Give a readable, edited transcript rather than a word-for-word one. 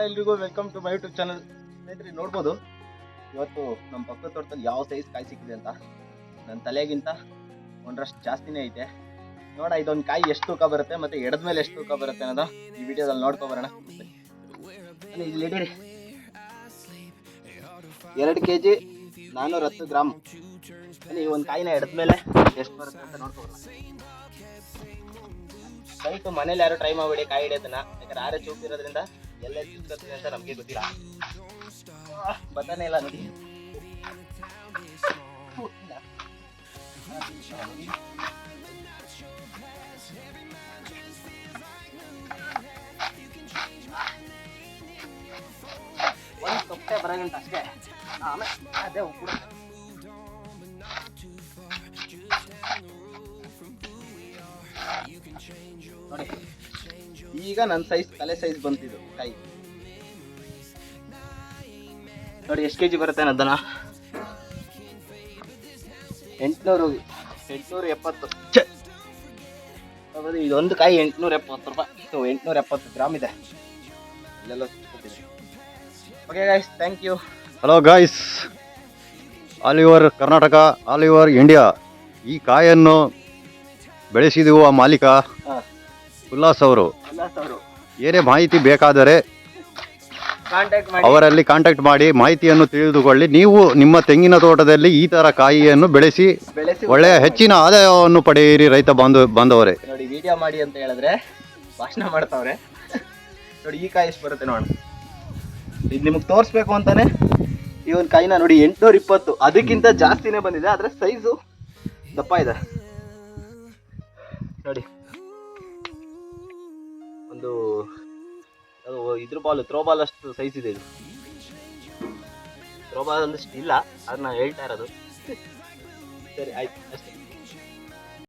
ಎಲ್ರಿಗೂ welcome to my YouTube channel. ಸ್ನೇಹಿತರೆ ನೋಡ್ಬೋದು ಇವತ್ತು ನಮ್ಮ ಪಕ್ಕದ ತೋಟದಲ್ಲಿ ಯಾವ ಸೈಜ್ ಕಾಯಿ ಸಿಕ್ಕಿದೆ ಅಂತ. ನನ್ನ ತಲೆಗಿಂತ ಒಂದರಷ್ಟು ಜಾಸ್ತಿನೇ ಐತೆ. ನೋಡ ಇದೊಂದು ಕಾಯಿ ಎಷ್ಟು ತೂಕ ಬರುತ್ತೆ ಮತ್ತೆ ಎಡದ ಮೇಲೆ ಎಷ್ಟು ತೂಕ ಬರುತ್ತೆ ಅನ್ನೋದು ಈ ವಿಡಿಯೋದಲ್ಲಿ ನೋಡ್ಕೊಬರೋಣ. ಇಲ್ಲಿ 2 kg 410 ಗ್ರಾಮ್. ಈ ಒಂದು ಕಾಯಿನ ಎಡದ ಮೇಲೆ ಎಷ್ಟು ಬರುತ್ತೆ ಅಂತ ನೋಡ್ಕೊಬರೋಣ. ಸೈಟು ಮನೇಲಿ ಯಾರು ಟ್ರೈ ಮಾಡಬೇಡಿ ಕಾಯಿ ಹಿಡಿಯೋದನ್ನ, ಯಾಕಂದ್ರೆ ಆರೆ ಚೂಪ್ ಇರೋದ್ರಿಂದ ಎಲ್ಲ ಚುಚ್ಕೊಳ್ತೀನಿ ಅಂತ ನಮಗೆ ಗೊತ್ತಿಲ್ಲ. ಬತಾನೆ ಇಲ್ಲ ನೋಡಿ. ಒಂದು ತೊಪ್ಪೆ ಬರೋಗಂಟ ಅಷ್ಟೇ, ಆಮೇಲೆ ಅದೇ ಉಪ್ಪು. ನೋಡಿ ಈಗ ನನ್ನ ಸೈಜ್ ತಲೆ ಸೈಜ್ ಬಂತಿದ್ದು ಕಾಯಿ ನೋಡಿ ಎಷ್ಟು ಕೆಜಿ ಬರುತ್ತೆ ಅನ್ನೋದನ್ನ. 870. ಇದೊಂದು ಕಾಯಿ 870 ರೂಪಾಯಿ. 870 ಗ್ರಾಮ್ ಇದೆ. ಇಲ್ಲೆಲ್ಲ okay guys, thank you. Hello guys, all over Karnataka, all over India ಈ ಕಾಯನ್ನು ಬೆಳೆಸಿದೆವು ಆ ಮಾಲೀಕ ಉಲ್ಲಾಸ್ ಅವರು. ಏನೇ ಮಾಹಿತಿ ಬೇಕಾದರೆ ಅವರಲ್ಲಿ ಕಾಂಟ್ಯಾಕ್ಟ್ ಮಾಡಿ ಮಾಹಿತಿಯನ್ನು ತಿಳಿದುಕೊಳ್ಳಿ. ನೀವು ನಿಮ್ಮ ತೆಂಗಿನ ತೋಟದಲ್ಲಿ ಈ ತರ ಕಾಯಿಯನ್ನು ಬೆಳೆಸಿ ಒಳ್ಳೆಯ ಹೆಚ್ಚಿನ ಆದಾಯವನ್ನು ಪಡೆಯಿರಿ ರೈತ ಬಾಂಧವರೇ. ನೋಡಿ ವಿಡಿಯೋ ಮಾಡಿ ಅಂತ ಹೇಳಿದ್ರೆ ಭಾಷಣ ಮಾಡ್ತಾವ್ರೆ. ನೋಡಿ ಈ ಕಾಯಿ ಎಷ್ಟು ಬರುತ್ತೆ ನೋಡೋಣ. ಇದು ನಿಮಗೆ ತೋರಿಸ್ಬೇಕು ಅಂತಾನೆ ಈ ಒಂದು ಕಾಯಿನ ನೋಡಿ 820, ಅದಕ್ಕಿಂತ ಜಾಸ್ತಿನೇ ಬಂದಿದೆ. ಆದರೆ ಸೈಜು ದಪ್ಪ ಇದೆ ನೋಡಿ. ಒಂದು ಇದ್ರ ಬಾಲ್, ಥ್ರೋ ಬಾಲ್ ಅಷ್ಟು ಸೈಜ್ ಇದೆ ಇದು. ಥ್ರೋ ಬಾಲ್ ಅಷ್ಟು ಇಲ್ಲ, ಅದು ನಾನು ಹೇಳ್ತಾ ಇರೋದು. ಸರಿ ಆಯ್ತು ಅಷ್ಟೇ.